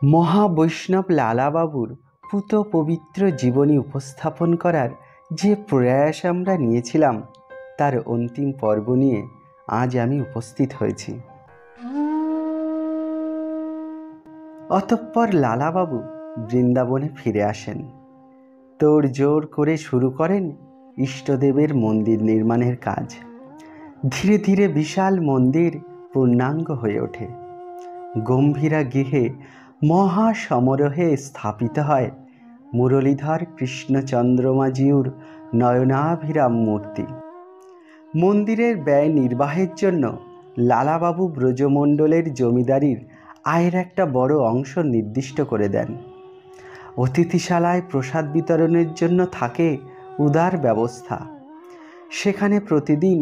মহাবৈষ্ণব লালাবাবুর পূত পবিত্র জীবনী উপস্থাপন করার যে প্রয়াস আমরা নিয়েছিলাম তার অন্তিম পর্ব নিয়ে আজ আমি উপস্থিত হয়েছি। অতঃপর লালাবাবু বৃন্দাবনে ফিরে আসেন। তোড়জোড় করে শুরু করেন ইষ্টদেবের মন্দির নির্মাণের কাজ। ধীরে ধীরে বিশাল মন্দির পূর্ণাঙ্গ হয়ে ওঠে। গম্ভীরা গৃহে মহা সমারোহে স্থাপিত হয় মুরলীধর কৃষ্ণচন্দ্রমাজিউর নয়নাভিরাম মূর্তি। মন্দিরের ব্যয় নির্বাহের জন্য লালাবাবু ব্রজমণ্ডলের জমিদারির আয়ের একটা বড় অংশ নির্দিষ্ট করে দেন। অতিথিশালায় প্রসাদ বিতরণের জন্য থাকে উদার ব্যবস্থা। সেখানে প্রতিদিন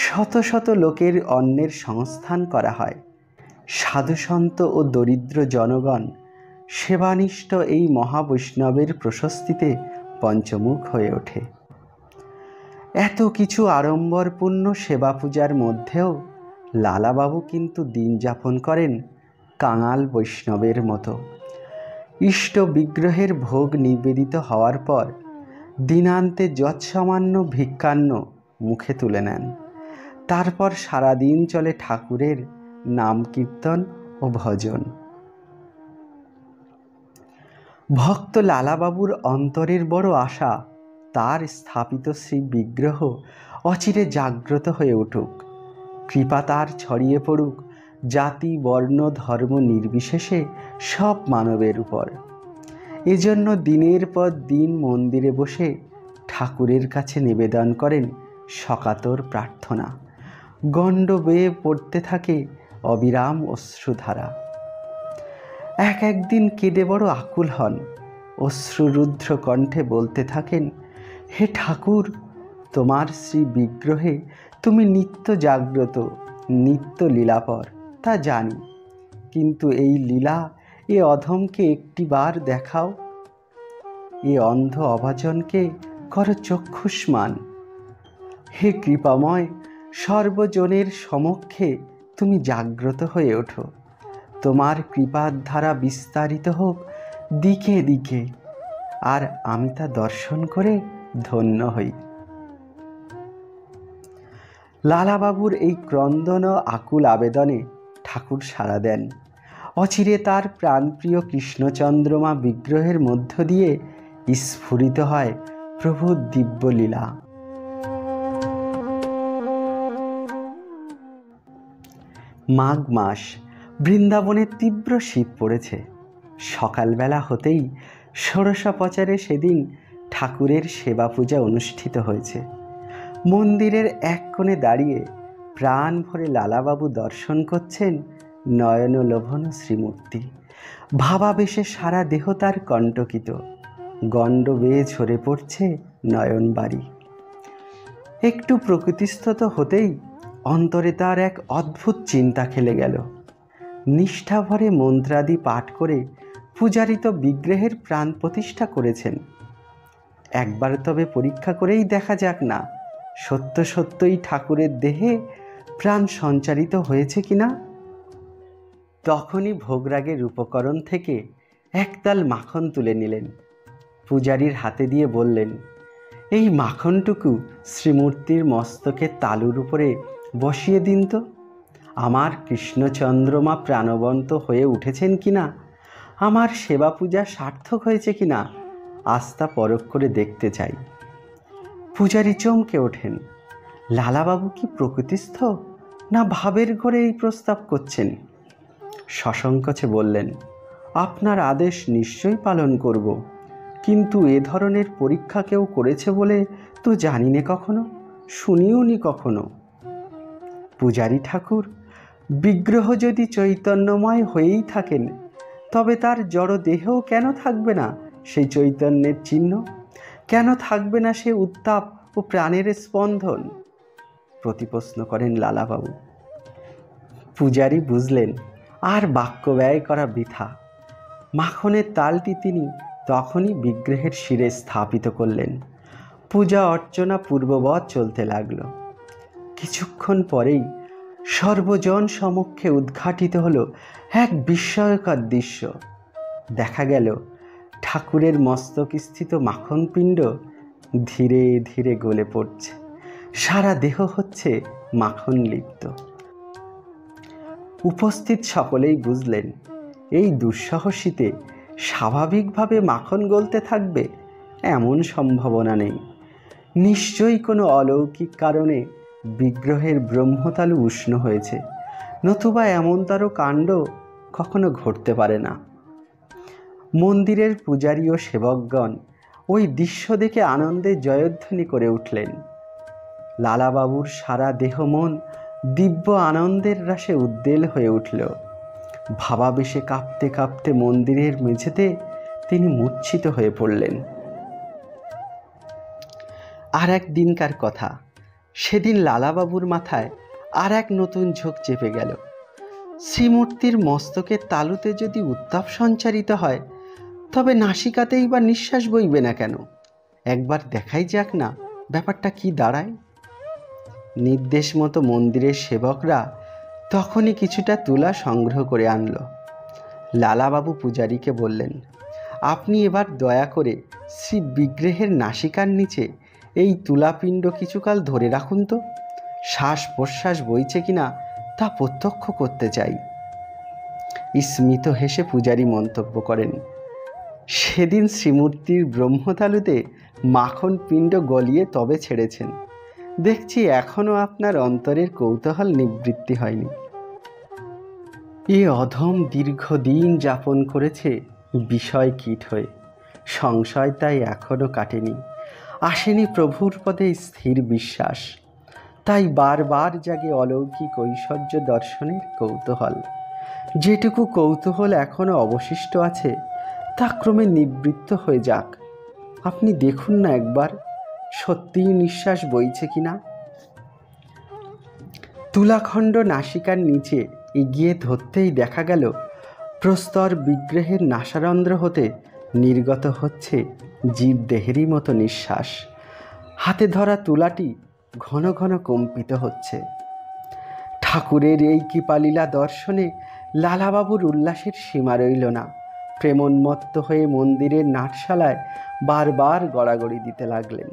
শত শত লোকের অন্নের সংস্থান করা হয়। সাধুসন্ত ও দরিদ্র জনগণ সেবানিষ্ঠ এই মহাবৈষ্ণবের প্রশস্তিতে পঞ্চমুখ হয়ে ওঠে। এত কিছু আড়ম্বরপূর্ণ সেবা পূজার মধ্যেও লালাবাবু কিন্তু দিন যাপন করেন কাঙাল বৈষ্ণবের মতো। ইষ্ট বিগ্রহের ভোগ নিবেদিত হওয়ার পর দিনান্তে যৎসামান্য ভিক্ষান্ন মুখে তুলে নেন। তারপর সারাদিন চলে ঠাকুরের নাম কীর্তন ও ভজন। ভক্ত লালাবাবুর অন্তরের বড় আশা তার স্থাপিত শ্রী বিগ্রহ অচিরে জাগ্রত হয়ে উঠুক, কৃপা তার ছড়িয়ে পড়ুক জাতি বর্ণ ধর্ম নির্বিশেষে সব মানবের উপর। এজন্য দিনের পর দিন মন্দিরে বসে ঠাকুরের কাছে নিবেদন করেন সকাতর প্রার্থনা। গণ্ড বেয়ে পড়তে থাকে অবিরাম অশ্রুধারা। একদিন কেঁদে বড় আকুল হন, অশ্রুরুদ্র কণ্ঠে বলতে থাকেন, হে ঠাকুর, তোমার শ্রী বিগ্রহে তুমি নিত্য জাগ্রত, নিত্য লীলাপর, তা জানি, কিন্তু এই লীলা এ অধমকে একটিবার দেখাও, এ অন্ধ অভাজনকে করো চক্ষুষ্মান। হে কৃপাময়, সর্বজনের সমক্ষে তুমি জাগ্রত হয়ে ওঠো, তোমার কৃপার ধারা বিস্তারিত হোক দিকে দিকে, আর আমি তা দর্শন করে ধন্য হই। লালাবাবুর এই ক্রন্দন ও আকুল আবেদনে ঠাকুর সাড়া দেন। অচিরে তার প্রাণপ্রিয় কৃষ্ণচন্দ্রমা বিগ্রহের মধ্য দিয়ে স্ফুরিত হয় প্রভুর দিব্যলীলা। মাঘ মাস, বৃন্দাবনে তীব্র শীত পড়েছে। সকালবেলা হতেই ষোড়শোপচারে সেদিন ঠাকুরের সেবা পূজা অনুষ্ঠিত হয়েছে। মন্দিরের এক কোণে দাঁড়িয়ে প্রাণ ভরে লালাবাবু দর্শন করছেন নয়নলোভন শ্রীমূর্তি। ভাবাবেশে সারা দেহ তার কণ্টকিত, গণ্ড বেয়ে ঝরে পড়ছে নয়নবাড়ি। একটু প্রকৃতিস্থত হতেই অন্তরে তার এক অদ্ভুত চিন্তা খেলে গেল। নিষ্ঠা ভরে মন্ত্রাদি পাঠ করে পূজারিত বিগ্রহের প্রাণ প্রতিষ্ঠা করেছেন। একবার তবে পরীক্ষা করেই দেখা যাক না, সত্য সত্যই ঠাকুরের দেহে প্রাণ সঞ্চারিত হয়েছে কিনা। তখনই ভোগরাগের উপকরণ থেকে একতাল মাখন তুলে নিলেন, পূজারীর হাতে দিয়ে বললেন, এই মাখনটুকু শ্রীমূর্তির মস্তকে তালুর উপরে বসিয়ে দিন তো। আমার কৃষ্ণচন্দ্রমা প্রাণবন্ত হয়ে উঠেছেন কিনা, আমার সেবা পূজা সার্থক হয়েছে কিনা, আস্থা পরখ করে দেখতে চাই। পূজারী চমকে ওঠেন। লালাবাবু কি প্রকৃতিস্থ না ভাবের ঘরে এই প্রস্তাব করছেন? সসংকোচে বললেন, আপনার আদেশ নিশ্চয়ই পালন করব, কিন্তু এ ধরনের পরীক্ষা কেউ করেছে বলে তো জানি নে, কখনো শুনিও নি কখনো। পূজারী ঠাকুর, বিগ্রহ যদি চৈতন্যময় হয়েই থাকেন, তবে তার জড় দেহেও কেন থাকবে না সেই চৈতন্যের চিহ্ন? কেন থাকবে না সে উত্তাপ ও প্রাণের স্পন্দন? প্রতিপ্রশ্ন করেন লালাবাবু। পূজারী বুঝলেন আর বাক্য ব্যয় করা বৃথা। মাখনের তালটি তিনি তখনই বিগ্রহের শিরে স্থাপিত করলেন। পূজা অর্চনা পূর্ববৎ চলতে লাগল। কিছুক্ষণ পরেই সর্বজন সমক্ষে উদ্ঘাটিত হলো এক বিস্ময়কর দৃশ্য। দেখা গেল ঠাকুরের মস্তকস্থিত মাখনপিণ্ড ধীরে ধীরে গলে পড়ছে, সারা দেহ হচ্ছে মাখন লিপ্ত। উপস্থিত সকলেই বুঝলেন এই দুঃসহ শীতে স্বাভাবিকভাবে মাখন গলতে থাকবে এমন সম্ভাবনা নেই। নিশ্চয়ই কোনো অলৌকিক কারণে বিগ্রহের ব্রহ্মতালু উষ্ণ হয়েছে, নতুবা এমনতর কাণ্ড কখনো ঘটতে পারে না। মন্দিরের পূজারী ও সেবকগণ ওই দৃশ্য দেখে আনন্দে জয়ধ্বনি করে উঠলেন। লালাবাবুর সারা দেহ মন দিব্য আনন্দের রাশে উদ্বেল হয়ে উঠল। ভাবাবেশে কাঁপতে কাঁপতে মন্দিরের মেঝেতে তিনি মূর্ছিত হয়ে পড়লেন। আর এক দিনকার কথা, সেদিন লালাবাবুর মাথায় আর এক নতুন ঝোঁক চেপে গেল। শ্রীমূর্তির মস্তকের তালুতে যদি উত্তাপ সঞ্চারিত হয়, তবে নাসিকাতেই বা নিঃশ্বাস বইবে না কেন? একবার দেখাই যাক না ব্যাপারটা কি দাঁড়ায়। নির্দেশ মতো মন্দিরের সেবকরা তখনই কিছুটা তুলা সংগ্রহ করে আনল। লালাবাবু পূজারীকে বললেন, আপনি এবার দয়া করে শ্রী বিগ্রহের নাসিকার নিচে এই তুলাপিণ্ড কিছুকাল ধরে রাখুন তো, শ্বাস প্রশ্বাস বইছে কিনা তা প্রত্যক্ষ করতে চাই। স্মিত হেসে পূজারী মন্তব্য করেন, সেদিন শ্রীমূর্তির ব্রহ্মতালুতে মাখন পিণ্ড গলিয়ে তবে ছেড়েছেন, দেখছি এখনও আপনার অন্তরের কৌতূহল নিবৃত্তি হয়নি। এ অধম দীর্ঘদিন যাপন করেছে বিষয় কীট হয়ে, সংশয় তাই এখনও কাটেনি, আসেনি প্রভুর পদে স্থির বিশ্বাস, তাই বারবার জাগে অলৌকিক ঐশ্বর্য দর্শনের কৌতূহল। যেটুকু কৌতূহল এখনও অবশিষ্ট আছে তা ক্রমে নিবৃত্ত হয়ে যাক। আপনি দেখুন না একবার সত্যিই নিঃশ্বাস বইছে কিনা। তুলাখণ্ড নাসিকার নিচে এগিয়ে ধরতেই দেখা গেল প্রস্তর বিগ্রহের নাসারন্ধ্র হতে নির্গত হচ্ছে জীবদেহেরই মতো নিঃশ্বাস। হাতে ধরা তুলাটি ঘন ঘন কম্পিত হচ্ছে। ঠাকুরের এই কৃপালীলা দর্শনে লালাবাবুর উল্লাসের সীমা রইল না। প্রেমোন্মত্ত হয়ে মন্দিরের নাটশালায় বারবার গড়াগড়ি দিতে লাগলেন।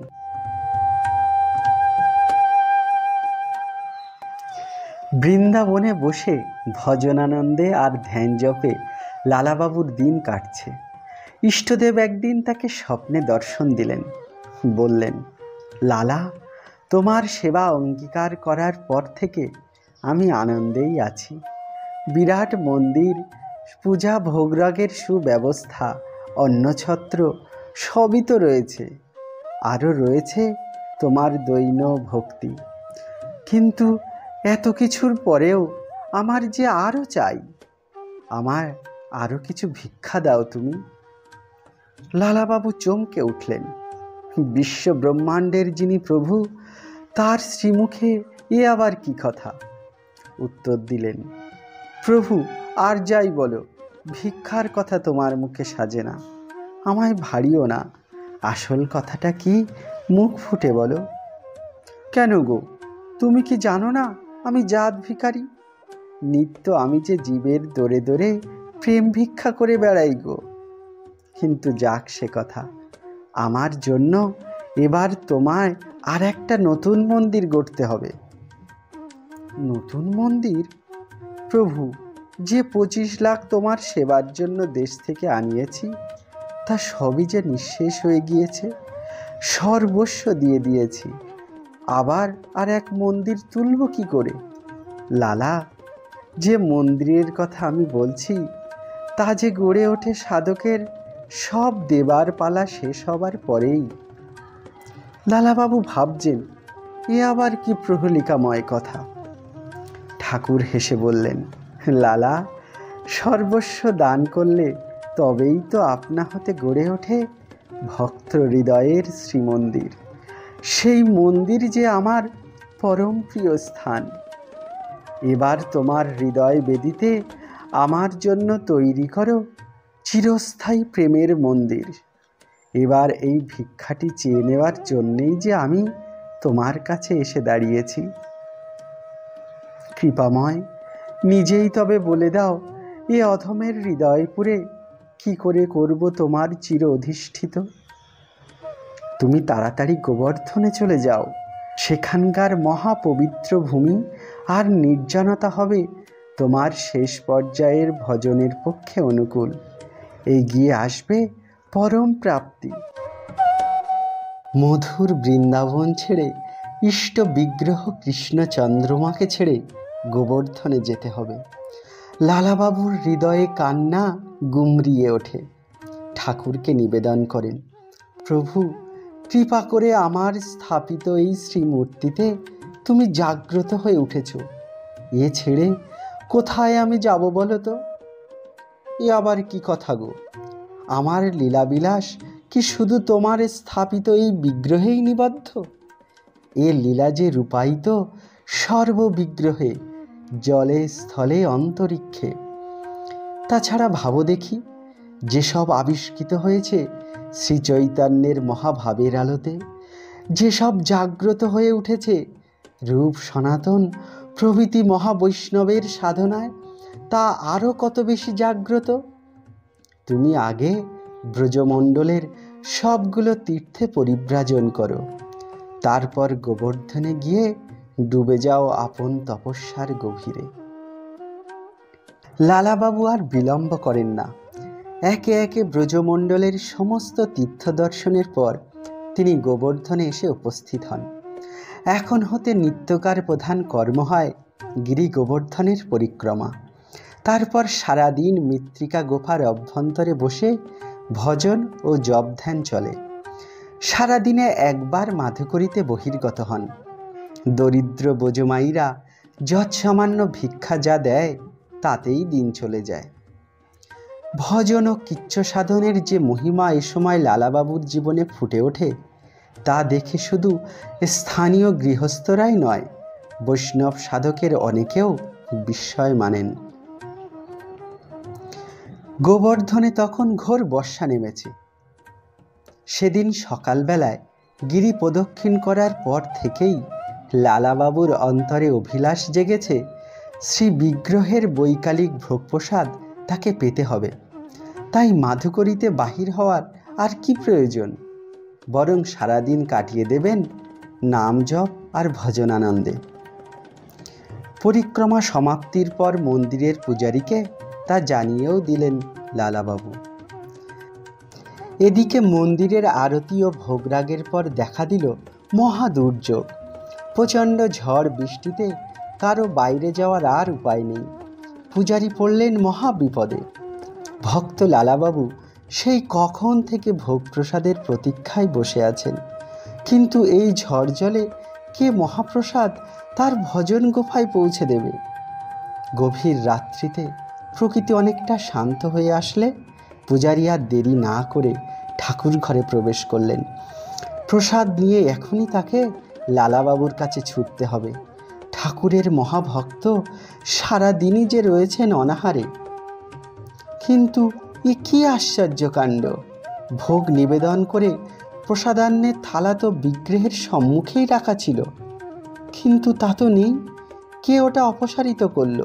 বৃন্দাবনে বসে ভজনানন্দে আর ধ্যান জপে লালাবাবুর দিন কাটছে। ইষ্টদেব একদিন তাকে স্বপ্নে দর্শন দিলেন। বললেন, লালা, তোমার সেবা অঙ্গীকার করার পর থেকে আমি আনন্দেই আছি। বিরাট মন্দির, পূজা ভোগরাগের সুব্যবস্থা, অন্নছত্র সবই তো রয়েছে, আরও রয়েছে তোমার দৈন ভক্তি। কিন্তু এত কিছুর পরেও আমার যে আরও চাই, আমার আরও কিছু ভিক্ষা দাও তুমি। লালাবাবু চমকে উঠলেন। বিশ্ব ব্রহ্মাণ্ডের যিনি প্রভু, তার শ্রীমুখে এ আবার কি কথা? উত্তর দিলেন, প্রভু, আর যাই বলো, ভিক্ষার কথা তোমার মুখে সাজে না। আমায় ভারিও না, আসল কথাটা কি মুখ ফুটে বলো। কেন গো, তুমি কি জানো না আমি জাত ভিখারি? নিত্য আমি যে জীবের দোরে দোরে প্রেম ভিক্ষা করে বেড়াই গো। কিন্তু যাক সে কথা, আমার জন্য এবার তোমায় আর একটা নতুন মন্দির গড়তে হবে। নতুন মন্দির? প্রভু, যে 25 লাখ তোমার সেবার জন্য দেশ থেকে আনিয়েছি তা সবই যে নিঃশেষ হয়ে গিয়েছে, সর্বস্ব দিয়ে দিয়েছি। আবার আর এক মন্দির তুলব কি করে? লালা, যে মন্দিরের কথা আমি বলছি তা যে গড়ে ওঠে সাধকের সব দেবার পালা শেষ হবার পরেই। লালাবাবু ভাবছেন, এ আবার কি প্রহলিকাময় কথা। ঠাকুর হেসে বললেন, লালা, সর্বস্ব দান করলে তবেই তো আপনা হতে গড়ে ওঠে ভক্ত হৃদয়ের শ্রীমন্দির। সেই মন্দির যে আমার পরম প্রিয় স্থান। এবার তোমার হৃদয় বেদিতে আমার জন্য তৈরি করো চিরস্থায়ী প্রেমের মন্দির। এবার এই ভিক্ষাটি চেয়ে নেওয়ার জন্যেই যে আমি তোমার কাছে এসে দাঁড়িয়েছি। কৃপাময়, নিজেই তবে বলে দাও, এ অধমের হৃদয়পুরে কি করে করব তোমার চির অধিষ্ঠিত? তুমি তাড়াতাড়ি গোবর্ধনে চলে যাও। সেখানকার মহাপবিত্র ভূমি আর নির্জনতা হবে তোমার শেষ পর্যায়ের ভজনের পক্ষে অনুকূল। এগিয়ে আসবে পরম প্রাপ্তি। মধুর বৃন্দাবন ছেড়ে, ইষ্ট বিগ্রহ কৃষ্ণ চন্দ্রমাকে ছেড়ে গোবর্ধনে যেতে হবে। লালাবাবুর হৃদয়ে কান্না গুমরিয়ে ওঠে। ঠাকুরকে নিবেদন করেন, প্রভু, কৃপা করে আমার স্থাপিত এই শ্রীমূর্তিতে তুমি জাগ্রত হয়ে উঠেছ। এ ছেড়ে কোথায় আমি যাব বলো তো? এ আবার কি কথা গো? আমার লীলাবিলাস কি শুধু তোমার স্থাপিত এই বিগ্রহেই নিবদ্ধ? এ লীলা যে রূপায়িত সর্ববিগ্রহে, জলে স্থলে অন্তরিক্ষে। তাছাড়া ভাবো দেখি, যেসব আবিষ্কৃত হয়েছে শ্রীচৈতন্যের মহাভাবের আলোতে, যেসব জাগ্রত হয়ে উঠেছে রূপ সনাতন প্রভৃতি মহাবৈষ্ণবের সাধনায়, তা আরও কত বেশি জাগ্রত। তুমি আগে ব্রজমণ্ডলের সবগুলো তীর্থে পরিব্রাজন করো, তারপর গোবর্ধনে গিয়ে ডুবে যাও আপন তপস্যার গভীরে। লালাবাবু আর বিলম্ব করেন না। একে একে ব্রজমণ্ডলের সমস্ত তীর্থ দর্শনের পর তিনি গোবর্ধনে এসে উপস্থিত হন। এখন হতে নিত্যকার প্রধান কর্ম হয় গিরি গোবর্ধনের পরিক্রমা। তারপর সারাদিন মৃত্তিকা গুফার অভ্যন্তরে বসে ভজন ও জপ ধ্যান চলে। সারাদিনে একবার মাধুকরীতে বহির্গত হন। দরিদ্র বোজমাইরা যৎসামান্য ভিক্ষা যা দেয় তাতেই দিন চলে যায়। ভজন ও কিচ্ছ সাধনের যে মহিমা এ সময় লালাবাবুর জীবনে ফুটে ওঠে, তা দেখে শুধু স্থানীয় গৃহস্থরাই নয়, বৈষ্ণব সাধকের অনেকেও বিস্ময় মানেন। গোবর্ধনে তখন ঘোর বর্ষা নেমেছে। সেদিন সকালবেলায় গিরি প্রদক্ষিণ করার পর থেকেই লালাবাবুর অন্তরে অভিলাষ জেগেছে শ্রী বিগ্রহের বৈকালিক ভোগপ্রসাদ তাকে পেতে হবে। তাই মাধুকরীতে বাহির হওয়ার আর কি প্রয়োজন, বরং সারাদিন কাটিয়ে দেবেন নাম জপ আর ভজনানন্দে। পরিক্রমা সমাপ্তির পর মন্দিরের পূজারীকে তা জানিয়েও দিলেন লালাবাবু। এদিকে মন্দিরের আরতি ও ভোগরাগের পর দেখা দিল মহা দুর্যোগ। প্রচণ্ড ঝড় বৃষ্টিতে কারো বাইরে যাওয়ার আর উপায় নেই। পূজারী পড়লেন মহা বিপদে। ভক্ত লালাবাবু সেই কখন থেকে ভোগ প্রসাদের প্রতীক্ষায় বসে আছেন, কিন্তু এই ঝড় জলে কে মহাপ্রসাদ তার ভজন গুফায় পৌঁছে দেবে? গভীর রাত্রিতে প্রকৃতি অনেকটা শান্ত হয়ে আসলে পূজারী আর দেরি না করে ঠাকুর ঘরে প্রবেশ করলেন। প্রসাদ নিয়ে এখনই তাকে লালাবাবুর কাছে ছুটতে হবে। ঠাকুরের মহাভক্ত সারাদিনই যে রয়েছেন অনাহারে। কিন্তু এ কি আশ্চর্য কাণ্ড! ভোগ নিবেদন করে প্রসাদান্নের থালা তো বিগ্রহের সম্মুখেই রাখা ছিল, কিন্তু তা তো নেই। কে ওটা অপসারিত করল?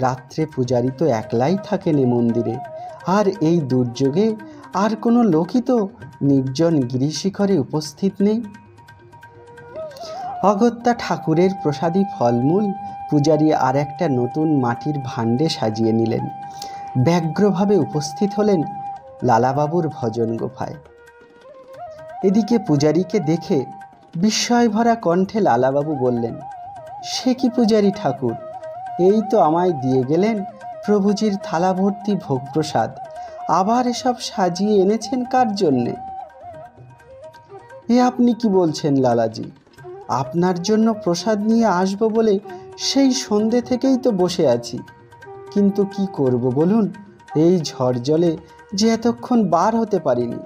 রাত্রে পূজারী তো একলাই থাকেন এ মন্দিরে, আর এই দুর্যোগে আর কোনো লোকই তো নির্জন গিরিশিখরে উপস্থিত নেই। অগত্যা ঠাকুরের প্রসাদী ফলমূল পূজারী আর একটা নতুন মাটির ভাণ্ডে সাজিয়ে নিলেন। ব্যগ্রভাবে উপস্থিত হলেন লালাবাবুর ভজন গুফায়। এদিকে পূজারীকে দেখে বিস্ময় ভরা কণ্ঠে লালাবাবু বললেন, সে কি পূজারী ঠাকুর, এই তো আমায় দিয়ে গেলেন প্রভুজির থালা ভর্তি ভোগ প্রসাদ, আবার এসব সাজিয়ে এনেছেন কার জন্যে? এ আপনি কি বলছেন লালাজি? আপনার জন্য প্রসাদ নিয়ে আসবো বলে সেই সন্ধে থেকেই তো বসে আছি, কিন্তু কি করব বলুন, এই ঝড় জলে যে এতক্ষণ বার হতে পারিনি।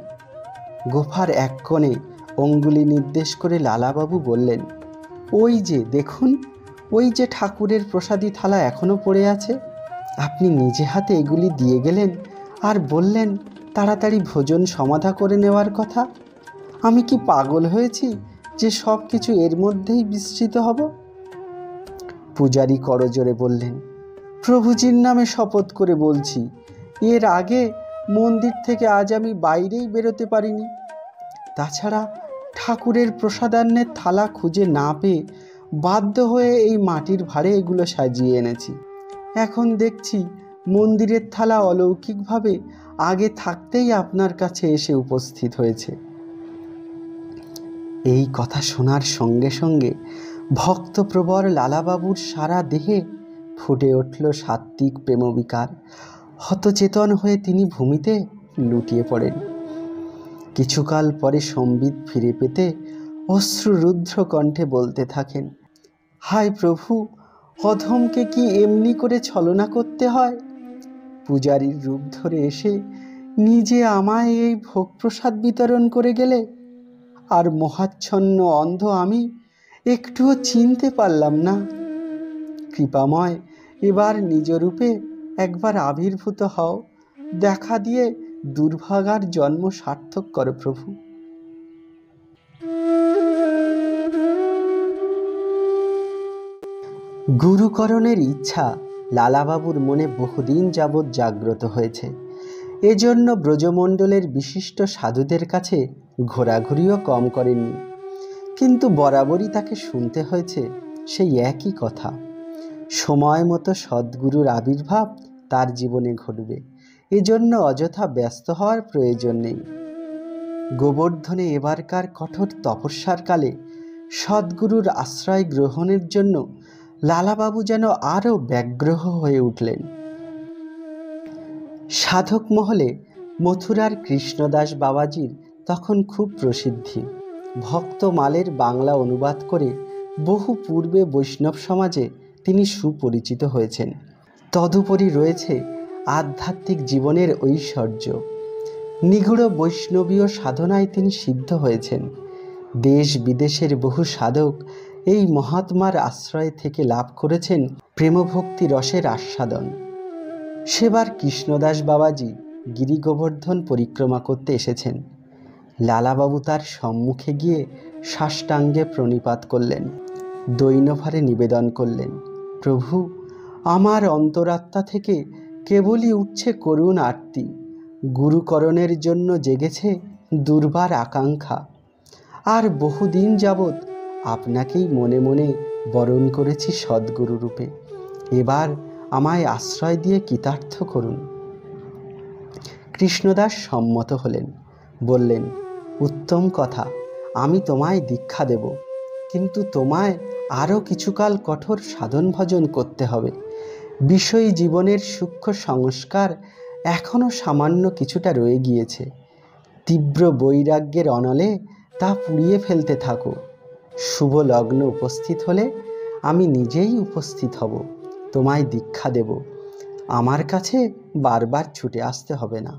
গুফার এক কোণে অঙ্গুলি নির্দেশ করে লালাবাবু বললেন, ওই যে দেখুন, ওই যে ঠাকুরের প্রসাদী থালা এখনো পড়ে আছে। আপনি নিজে হাতে এগুলি দিয়ে গেলেন আর বললেন তাড়াতাড়ি ভোজন সমাধা করে নেওয়ার কথা। আমি কি পাগল হয়েছি যে সব কিছু এর মধ্যেই বিস্তৃত হব? পূজারী করজোরে বললেন, প্রভুজির নামে শপথ করে বলছি, এর আগে মন্দির থেকে আজ আমি বাইরেই বেরোতে পারিনি। তাছাড়া ঠাকুরের প্রসাদান্নের থালা খুঁজে না পেয়ে বাধ্য হয়ে এই মাটির ভাঁড়ে এগুলো সাজিয়ে এনেছি। এখন দেখছি মন্দিরের থালা অলৌকিকভাবে আগে থাকতেই আপনার কাছে এসে উপস্থিত হয়েছে। এই কথা শোনার সঙ্গে সঙ্গে ভক্তপ্রবর লালাবাবুর সারা দেহে ফুটে উঠল সাত্ত্বিক প্রেমবিকার। হতচেতন হয়ে তিনি ভূমিতে লুটিয়ে পড়েন। কিছুকাল পরে সম্বিত ফিরে পেতে অশ্রুরুদ্ধ কণ্ঠে বলতে থাকেন, হায় প্রভু, অধমকে কি এমনি করে ছলনা করতে হয়? পূজারীর রূপ ধরে এসে নিজে আমায় এই ভোগ প্রসাদ বিতরণ করে গেলে, আর মহাচ্ছন্ন অন্ধ আমি একটুও চিনতে পারলাম না। কৃপাময়, এবার নিজ রূপে একবার আবির্ভূত হও, দেখা দিয়ে দুর্ভাগার জন্ম সার্থক করো প্রভু। গুরুকরণের ইচ্ছা লালাবাবুর মনে বহুদিন যাবৎ জাগ্রত হয়েছে। এজন্য ব্রজমণ্ডলের বিশিষ্ট সাধুদের কাছে ঘোরাঘুরিও কম করেননি। কিন্তু বরাবরই তাকে শুনতে হয়েছে সেই একই কথা, সময় মতো সদ্গুরুর আবির্ভাব তার জীবনে ঘটবে, এজন্য অযথা ব্যস্ত হওয়ার প্রয়োজন নেই। গোবর্ধনে এবারকার কঠোর তপস্যার কালে সদ্গুরুর আশ্রয় গ্রহণের জন্য লালাবাবু যেন আরও ব্যগ্র হয়ে উঠলেন। সাধক মহলে মথুরার কৃষ্ণদাস বাবাজির তখন খুব প্রসিদ্ধি। ভক্তমালের বাংলা অনুবাদ করে বহু পূর্বে বৈষ্ণব সমাজে তিনি সুপরিচিত হয়েছেন। তদুপরি রয়েছে আধ্যাত্মিক জীবনের ঐশ্বর্য। নিগূঢ় বৈষ্ণবীয় সাধনায় তিনি সিদ্ধ হয়েছেন। দেশ বিদেশের বহু সাধক এই মহাত্মার আশ্রয় থেকে লাভ করেছেন প্রেমভক্তি রসের আস্বাদন। সেবার কৃষ্ণদাস বাবাজি গিরি গোবর্ধন পরিক্রমা করতে এসেছেন। লালাবাবু তার সম্মুখে গিয়ে সাষ্টাঙ্গে প্রণিপাত করলেন, দৈনভারে নিবেদন করলেন, প্রভু, আমার অন্তরাত্মা থেকে কেবলই উঠছে করুণ আরতি। গুরুকরণের জন্য জেগেছে দুর্বার আকাঙ্ক্ষা। আর বহুদিন যাবৎ আপনাকেই মনে মনে বরণ করেছি সদ্গুরু রূপে। এবার আমায় আশ্রয় দিয়ে কৃতার্থ করুন। কৃষ্ণদাস সম্মত হলেন, বললেন, উত্তম কথা, আমি তোমায় দীক্ষা দেব, কিন্তু তোমায় আরও কিছুকাল কঠোর সাধন ভজন করতে হবে। বিষয়ী জীবনের সূক্ষ্ম সংস্কার এখনও সামান্য কিছুটা রয়ে গিয়েছে। তীব্র বৈরাগ্যের অনলে তা পুড়িয়ে ফেলতে থাকো। শুভ লগ্ন উপস্থিত হলে আমি নিজেই উপস্থিত হব, তোমায় দীক্ষা দেব। আমার কাছে বারবার ছুটে আসতে হবে না।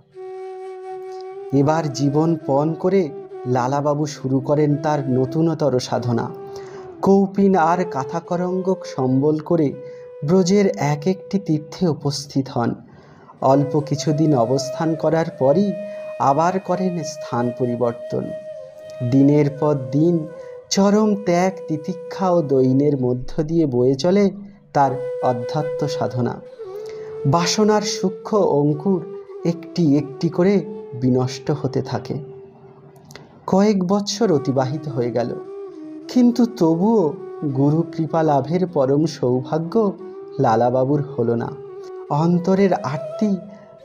এবার জীবন পণ করে লালাবাবু শুরু করেন তার নতুনতর সাধনা। কৌপিন আর কাথাকরঙ্গ সম্বল করে ব্রজের এক একটি তীর্থে উপস্থিত হন। অল্প কিছুদিন অবস্থান করার পরই আবার করেন স্থান পরিবর্তন। দিনের পর দিন চরম ত্যাগ, তিতিক্ষা ও দৈন্যের মধ্য দিয়ে বয়ে চলে তার অধ্যাত্ম সাধনা। বাসনার সূক্ষ্ম অঙ্কুর একটি একটি করে বিনষ্ট হতে থাকে। কয়েক বৎসর অতিবাহিত হয়ে গেল, কিন্তু তবুও গুরু কৃপা লাভের পরম সৌভাগ্য লালাবাবুর হলো না। অন্তরের আরতি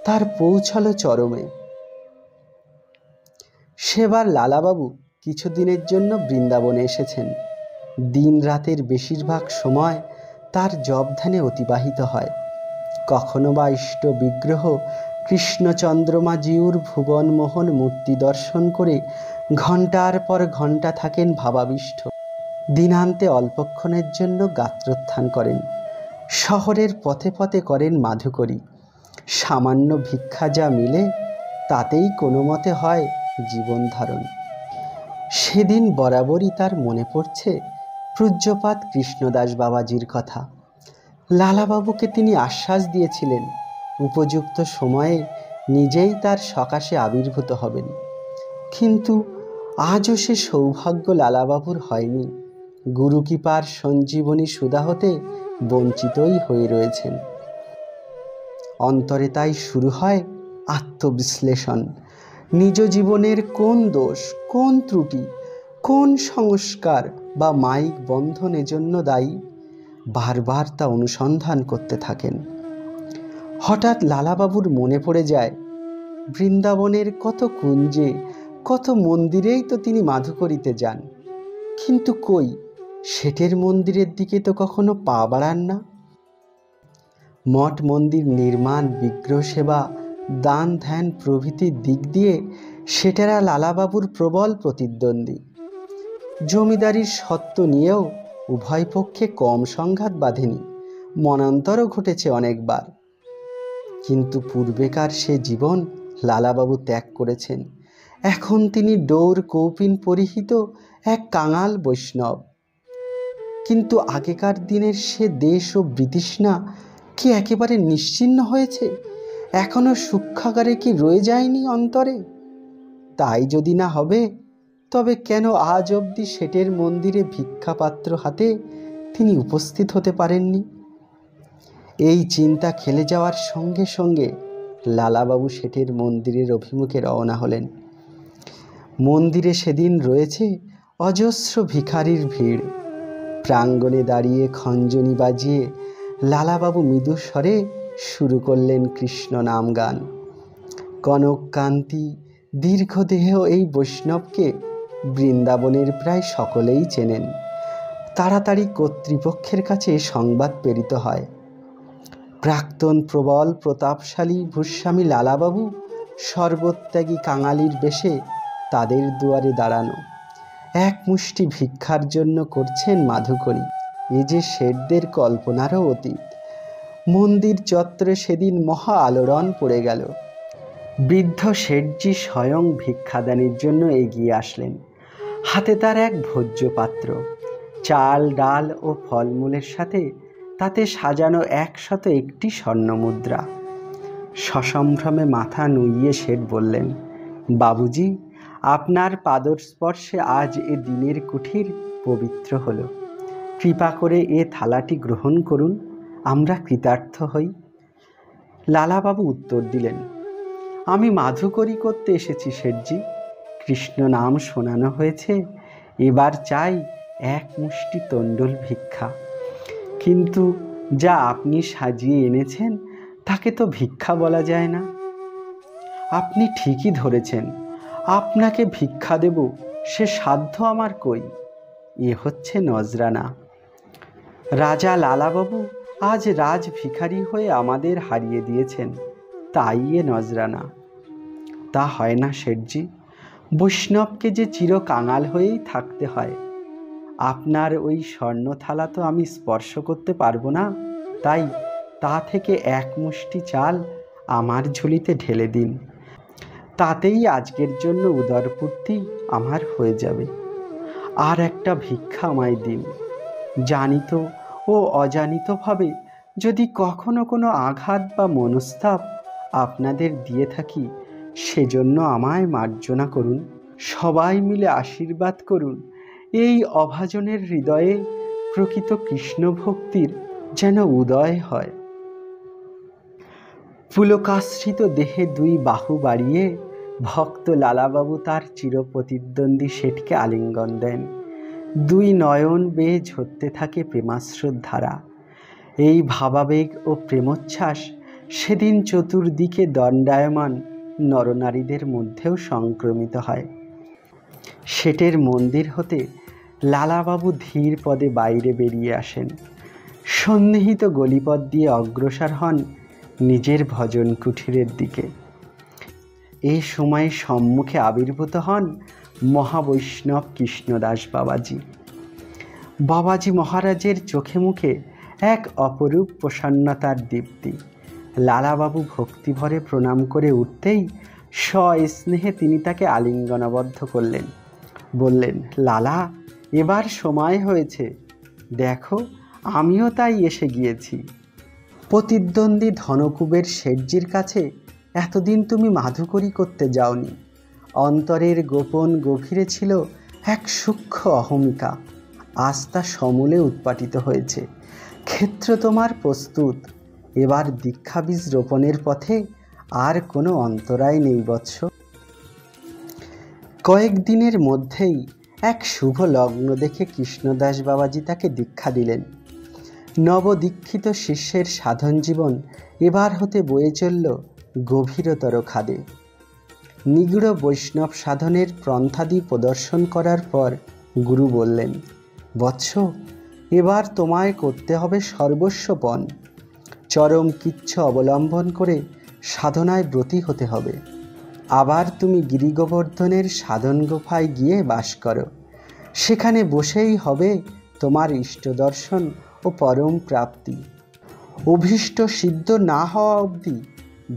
তার পৌঁছালো চরমে। সেবার লালাবাবু কিছুদিনের জন্য বৃন্দাবনে এসেছেন। দিন রাতের বেশিরভাগ সময় তার জপ ধ্যানে অতিবাহিত হয়। কখনো বা ইষ্ট বিগ্রহ কৃষ্ণচন্দ্রমা জিউর ভুবনমোহন মূর্তি দর্শন করে ঘণ্টার পর ঘণ্টা থাকেন ভাবাবিষ্ট। দিনান্তে অল্পক্ষণের জন্য গাত্রোত্থান করেন। শহরের পথে পথে করেন মাধুকরী। সামান্য ভিক্ষা যা মিলে তাতেই কোনো মতে হয় জীবন ধারণ। সেদিন বরাবরই তার মনে পড়ছে পূজ্যপাদ কৃষ্ণদাস বাবাজির কথা। লালাবাবুকে তিনি আশ্বাস দিয়েছিলেন উপযুক্ত সময়ে নিজেই তার সকাশে আবির্ভূত হবেন। কিন্তু আজও সে সৌভাগ্য লালাবাবুর হয়নি। গুরুকৃপার সঞ্জীবনী সুধা হতে বঞ্চিতই হয়ে রয়েছেন। অন্তরে তাই শুরু হয় আত্মবিশ্লেষণ, নিজ জীবনের কোন দোষ, কোন ত্রুটি, কোন সংস্কার বা মায়িক বন্ধনের জন্য দায়ী, বারবার তা অনুসন্ধান করতে থাকেন। হঠাৎ লালাবাবুর মনে পড়ে যায়, বৃন্দাবনের কত কুঞ্জে, কত মন্দিরেই তো তিনি মাধুকরীতে যান, কিন্তু কই শেঠের মন্দিরের দিকে তো কখনো পা বাড়ান না। মঠ মন্দির নির্মাণ, বিগ্রহ সেবা, দান ধ্যান প্রভৃতির দিক দিয়ে শেঠেরা লালাবাবুর প্রবল প্রতিদ্বন্দ্বী। জমিদারির সত্ত্ব নিয়েও উভয় পক্ষে কম সংঘাত বাঁধেনি, মনান্তরও ঘটেছে অনেকবার। কিন্তু পূর্বেকার সে জীবন লালাবাবু ত্যাগ করেছেন। এখন তিনি ডোর কৌপিন পরিহিত এক কাঙাল বৈষ্ণব। কিন্তু আগেকার দিনের সে দেশ ও বৃতৃষ্ণা কি একেবারে নিশ্চিহ্ন হয়েছে? এখনো সূক্ষ্মাগারে কি রয়ে যায়নি অন্তরে? তাই যদি না হবে, তবে কেন আজ অবধি শেঠের মন্দিরে ভিক্ষাপাত্র হাতে তিনি উপস্থিত হতে পারেননি? এই চিন্তা খেলে যাওয়ার সঙ্গে সঙ্গে লালাবাবু শেঠের মন্দিরের অভিমুখে রওনা হলেন। মন্দিরে সেদিন রয়েছে অজস্র ভিখারির ভিড়। প্রাঙ্গণে দাঁড়িয়ে খঞ্জনি বাজিয়ে লালাবাবু মৃদু স্বরে শুরু করলেন কৃষ্ণ নাম গান। কনককান্তি দীর্ঘদেহ এই বৈষ্ণবকে বৃন্দাবনের প্রায় সকলেই চেনেন। তাড়াতাড়ি কর্তৃপক্ষের কাছে সংবাদ প্রেরিত হয়। প্রাক্তন প্রবল প্রতাপশালী ভূস্বামী লালাবাবু সর্বত্যাগী কাঙালির বেশে তাদের দুয়ারে দাঁড়ানো। এক মুষ্টি ভিক্ষার জন্য করছেন মাধুকরী। এ যে শেঠদের কল্পনারও অতীত। মন্দির চত্বরে সেদিন মহা আলোড়ন পড়ে গেল। বৃদ্ধ শেঠজি স্বয়ং ভিক্ষাদানের জন্য এগিয়ে আসলেন। হাতে তার এক ভোজ্য পাত্র, চাল ডাল ও ফলমূলের সাথে তাতে সাজানো 101টি স্বর্ণমুদ্রা। সসম্ভ্রমে মাথা নুইয়ে শেঠ বললেন, বাবুজি, আপনার পাদস্পর্শে আজ এ দিনের কুঠির পবিত্র হলো। কৃপা করে এ থালাটি গ্রহণ করুন, আমরা কৃতার্থ হই। লালাবাবু উত্তর দিলেন, আমি মাধুকরী করতে এসেছি শেঠজি। কৃষ্ণ নাম শোনানো হয়েছে, এবার চাই এক মুষ্টি তণ্ডুল ভিক্ষা। কিন্তু যা আপনি সাজিয়ে এনেছেন তাকে তো ভিক্ষা বলা যায় না। আপনি ঠিকই ধরেছেন, আপনাকে ভিক্ষা দেব সে সাধ্য আমার কই। এ হচ্ছে নজরানা। রাজা লালাবাবু আজ রাজ ভিখারি হয়ে আমাদের হারিয়ে দিয়েছেন, তাই এ নজরানা। তা হয় না শেঠজি, বৈষ্ণবকে যে চির কাঙাল হয়েই থাকতে হয়। আপনার ওই স্বর্ণ থালা তো আমি স্পর্শ করতে পারবো না, তাই তা থেকে এক মুষ্টি চাল আমার ঝুলিতে ঢেলে দিন। তাতেই আজকের জন্য উদরপূর্তি আমার হয়ে যাবে। আর একটা ভিক্ষা আমায় দিন। জানিত ও অজানিতভাবে যদি কখনো কোনো আঘাত বা মনস্তাপ আপনাদের দিয়ে থাকি, সেজন্য আমায় মার্জনা করুন। সবাই মিলে আশীর্বাদ করুন, এই অভাজনের হৃদয়ে প্রকৃত কৃষ্ণ ভক্তির যেন উদয় হয়। পুলকাশ্রিত দেহে 2 বাহু বাড়িয়ে ভক্ত লালাবাবু তার চিরপ্রতিদ্বন্দ্বী শেঠকে আলিঙ্গন দেন। 2 নয়ন বেয়ে ঝরতে থাকে প্রেমাশ্রুর ধারা। এই ভাবাবেগ ও প্রেমোচ্ছ্বাস সেদিন চতুর্দিকে দণ্ডায়মান নরনারীদের মধ্যেও সংক্রমিত হয়। শেঠের মন্দির হতে লালাবাবু ধীর পদে বাইরে বেরিয়ে আসেন। সন্নিহিত গলিপথ দিয়ে অগ্রসর হন নিজের ভজন কুঠিরের দিকে। এই সময় সম্মুখে আবির্ভূত হন মহাবৈষ্ণব কৃষ্ণদাস বাবাজি। বাবাজি মহারাজের চোখে মুখে এক অপরূপ প্রসন্নতার দীপ্তি। লালাবাবু ভক্তিভরে প্রণাম করে উঠতেই সস্নেহে তিনি তাকে আলিঙ্গনাবদ্ধ করলেন। বললেন, লালা, এবার সময় হয়েছে, দেখো আমিও তাই এসে গিয়েছি। প্রতিদ্বন্দ্বী ধনকুবের শেঠজির কাছে এতদিন তুমি মাধুকরী করতে যাওনি। অন্তরের গোপন গভীরে ছিল এক সূক্ষ্ম অহমিকা, আজ তা সমূলে উৎপাটিত হয়েছে। ক্ষেত্র তোমার প্রস্তুত, এবার দীক্ষাবীজ রোপণের পথে আর কোনো অন্তরায় নেই বৎস। কয়েকদিনের মধ্যেই এক শুভ লগ্ন দেখে কৃষ্ণদাস বাবাজি তাকে দীক্ষা দিলেন। নবদীক্ষিত শিষ্যের সাধন জীবন এবার হতে বয়ে চলল গভীরতর খাদে। নিগূঢ় বৈষ্ণব সাধনের পন্থাদি প্রদর্শন করার পর গুরু বললেন, বৎস, এবার তোমায় করতে হবে সর্বস্বপণ। চরম কিচ্ছ অবলম্বন করে সাধনায় ব্রতী হতে হবে। আবার তুমি গিরিগোবর্ধনের সাধন গুফায় গিয়ে বাস করো। সেখানে বসেই হবে তোমার ইষ্টদর্শন ও পরম প্রাপ্তি। অভীষ্ট সিদ্ধ না হওয়া অবধি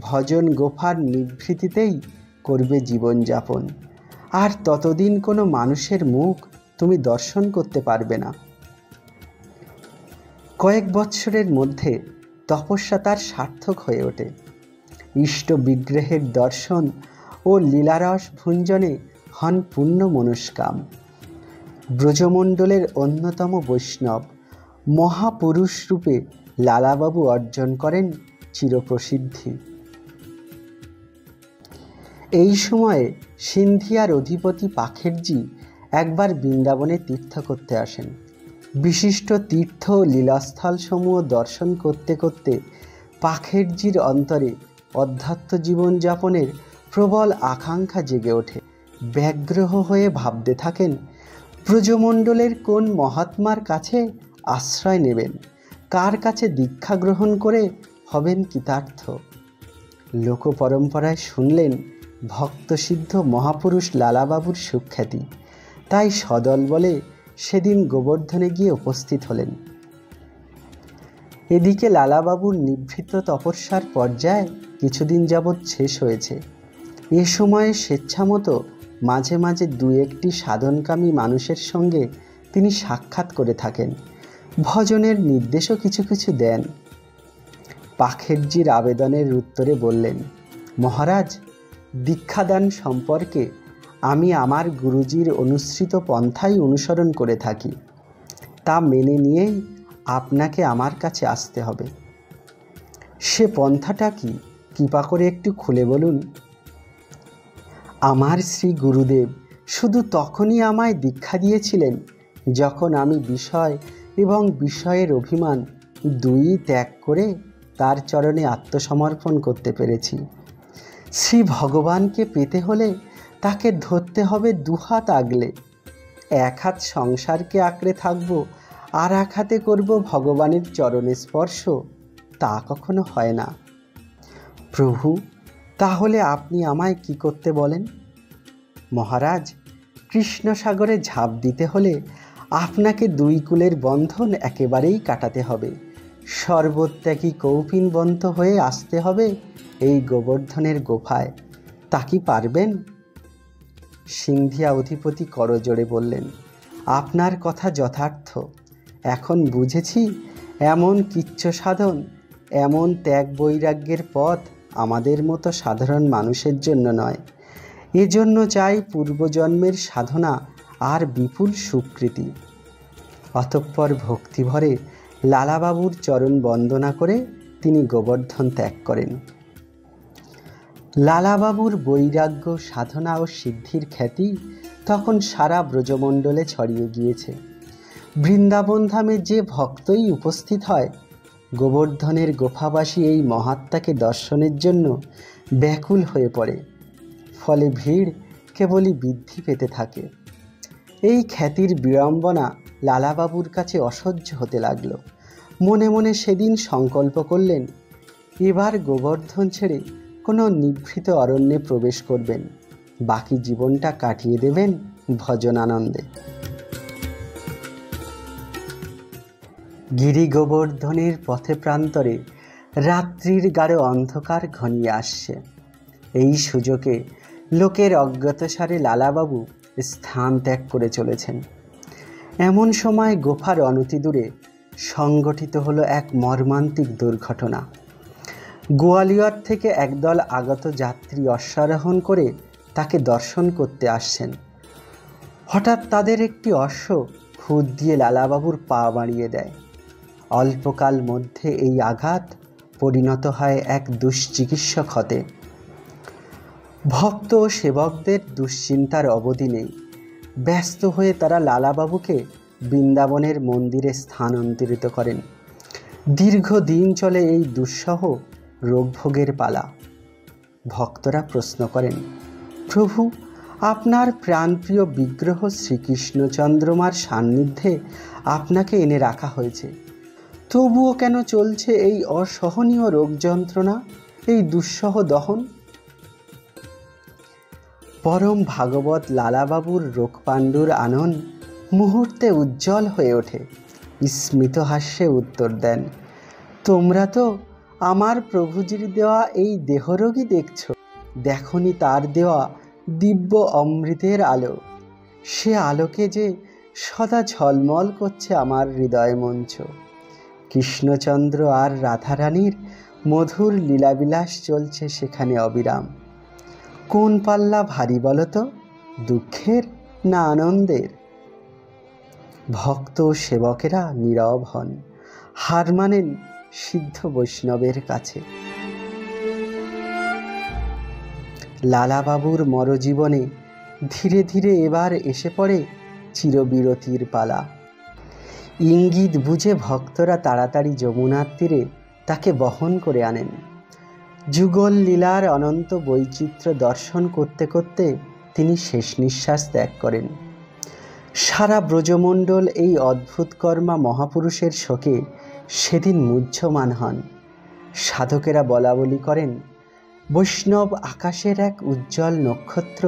ভজন গুফার নিভৃতিতেই করবে জীবনযাপন। আর ততদিন কোনো মানুষের মুখ তুমি দর্শন করতে পারবে না। কয়েক বৎসরের মধ্যে তপস্যা তার সার্থক হয়ে ওঠে। ইষ্ট বিগ্রহের দর্শন ও লীলারস ভুঞ্জনে হন পূর্ণ মনস্কাম। ব্রজমণ্ডলের অন্যতম বৈষ্ণব মহাপুরুষ রূপে লালাবাবু অর্জন করেন চিরপ্রসিদ্ধি। এই সময়ে সিন্ধিয়ার অধিপতি পাখেরজি একবার বৃন্দাবনে তীর্থ করতে আসেন। বিশিষ্ট তীর্থ ও লীলাস্থল সমূহ দর্শন করতে করতে পাখেরজির অন্তরে অধ্যাত্ম জীবনযাপনের প্রবল আকাঙ্ক্ষা জেগে ওঠে। ব্যগ্র হয়ে ভাবতে থাকেন, ব্রজমণ্ডলের কোন মহাত্মার কাছে আশ্রয় নেবেন, কার কাছে দীক্ষা গ্রহণ করে হবেন কৃতার্থ। লোকপরম্পরায় শুনলেন ভক্তসিদ্ধ মহাপুরুষ লালাবাবুর সুখ্যাতি, তাই সদল বলে সেদিন গোবর্ধনে গিয়ে উপস্থিত হলেন। এদিকে লালাবাবুর নিভৃত তপস্যার পর্যায় কিছুদিন যাবৎ শেষ হয়েছে। এ সময়ে স্বেচ্ছামতো মাঝে মাঝে দু একটি সাধনকামী মানুষের সঙ্গে তিনি সাক্ষাৎ করে থাকেন, ভজনের নির্দেশও কিছু কিছু দেন। পাখেরজির আবেদনের উত্তরে বললেন, মহারাজ, দীক্ষাদান সম্পর্কে আমি আমার গুরুজির অনুসৃত পন্থাই অনুসরণ করে থাকি। তা মেনে নিয়েই আপনাকে আমার কাছে আসতে হবে। সে পন্থাটা কি, কৃপা করে একটু খুলে বলুন। আমার শ্রী গুরুদেব শুধু তখনই আমায় দীক্ষা দিয়েছিলেন যখন আমি বিষয় এবং বিষয়ের অভিমান দুই ত্যাগ করে তার চরণে আত্মসমর্পণ করতে পেরেছি। শ্রী ভগবানকে পেতে হলে তাকে ধরতে হবে দুহাত আগলে। এক হাত সংসারকে আঁকড়ে থাকব, আর এক হাতে করব ভগবানের চরণে স্পর্শ, তা কখনো হয় না। প্রভু, তাহলে আপনি আমায় কি করতে বলেন? মহারাজ, কৃষ্ণ সাগরে ঝাঁপ দিতে হলে আপনাকে দুই কুলের বন্ধন একেবারেই কাটাতে হবে। সর্বত্যাগী কৌপিনবন্ত হয়ে আসতে হবে এই গোবর্ধনের গুফায়। তা কি পারবেন? সিন্ধিয়া অধিপতি করজোড়ে বললেন, আপনার কথা যথার্থ। এখন বুঝেছি এমন কিচ্ছ সাধন, এমন ত্যাগ বৈরাগ্যের পথ আমাদের মতো সাধারণ মানুষের জন্য নয়। এজন্য চাই পূর্বজন্মের সাধনা আর বিপুল স্বীকৃতি। অতঃপর ভক্তিভরে লালাবাবুর চরণ বন্দনা করে তিনি গোবর্ধন ত্যাগ করেন। লালাবাবুর বৈরাগ্য, সাধনা ও সিদ্ধির খ্যাতি তখন সারা ব্রজমণ্ডলে ছড়িয়ে গিয়েছে। বৃন্দাবন ধামে যে ভক্তই উপস্থিত হয়, গোবর্ধনের গোফাবাসী এই মহাত্মাকে দর্শনের জন্য ব্যাকুল হয়ে পড়ে। ফলে ভিড় কেবলই বৃদ্ধি পেতে থাকে। এই খ্যাতির বিড়ম্বনা লালাবাবুর কাছে অসহ্য হতে লাগলো। মনে মনে সেদিন সংকল্প করলেন, এবার গোবর্ধন ছেড়ে কোনো নিভৃত অরণ্যে প্রবেশ করবেন, বাকি জীবনটা কাটিয়ে দেবেন ভজনানন্দে। গিরি গোবর্ধনের পথে প্রান্তরে রাত্রির গাঢ় অন্ধকার ঘনিয়ে আসছে। এই সুযোগে লোকের অজ্ঞাতসারে লালাবাবু স্থান ত্যাগ করে চলেছেন। এমন সময় গোফার অনতিদূরে সংগঠিত হলো এক মর্মান্তিক দুর্ঘটনা। গোয়ালিয়র থেকে একদল আগত যাত্রী অশ্বারোহণ করে তাকে দর্শন করতে আসছেন। হঠাৎ তাদের একটি অশ্ব খুদ দিয়ে লালাবাবুর পা বাড়িয়ে দেয়। অল্পকাল মধ্যে এই আঘাত পরিণত হয় এক দুশ্চিকিৎসক হতে। ভক্ত ও সেবকদের দুশ্চিন্তার অবধি নেই। ব্যস্ত হয়ে তারা লালাবাবুকে বৃন্দাবনের মন্দিরে স্থানান্তরিত করেন। দীর্ঘদিন চলে এই দুঃসহ রোগভোগের পালা। ভক্তরা প্রশ্ন করেন, প্রভু, আপনার প্রাণপ্রিয় বিগ্রহ শ্রীকৃষ্ণচন্দ্রমার সান্নিধ্যে আপনাকে এনে রাখা হয়েছে, তবুও কেন চলছে এই অসহনীয় রোগ যন্ত্রণা, এই দুঃসহ দহন? পরম ভাগবত লালাবাবুর রোগপাণ্ডুর আনন মুহূর্তে উজ্জ্বল হয়ে ওঠে। স্মিত হাস্যে উত্তর দেন, তোমরা তো আমার প্রভুজির দেওয়া এই দেহরোগী দেখছ, দেখনি তার দেওয়া দিব্য অমৃতের আলো। সে আলোকে যে সদা ঝলমল করছে আমার হৃদয় মঞ্চ। কৃষ্ণচন্দ্র আর রাধারানীর মধুর লীলাবিলাস চলছে সেখানে অবিরাম। কোন পাল্লা ভারী বলতো, দুঃখের না আনন্দের? ভক্ত সেবকেরা নীরব হন, হার মানেন সিদ্ধ বৈষ্ণবের কাছে। লালাবাবুর মরজীবনে ধীরে ধীরে এবার এসে পড়ে চিরবিরতির পালা। ইঙ্গিত বুঝে ভক্তরা তাড়াতাড়ি যমুনার তীরে তাকে বহন করে আনেন। যুগল লীলার অনন্ত বৈচিত্র্য দর্শন করতে করতে তিনি শেষ নিঃশ্বাস ত্যাগ করেন। সারা ব্রজমণ্ডল এই অদ্ভুত কর্মা মহাপুরুষের শোকে সেদিন মুহ্যমান হন। সাধকেরা বলাবলি করেন, বৈষ্ণব আকাশের এক উজ্জ্বল নক্ষত্র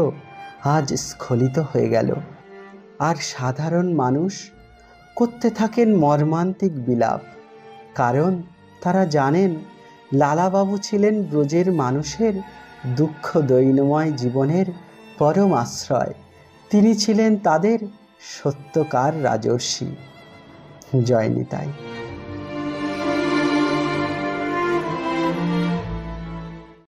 আজ স্খলিত হয়ে গেল। আর সাধারণ মানুষ করতে থাকেন মর্মান্তিক বিলাপ, কারণ তারা জানেন লালাবাবু ছিলেন ব্রজের মানুষের দুঃখ দৈন্যময় জীবনের পরম আশ্রয়। তিনি ছিলেন তাদের সত্যকার রাজর্ষি। জয় নিতাই।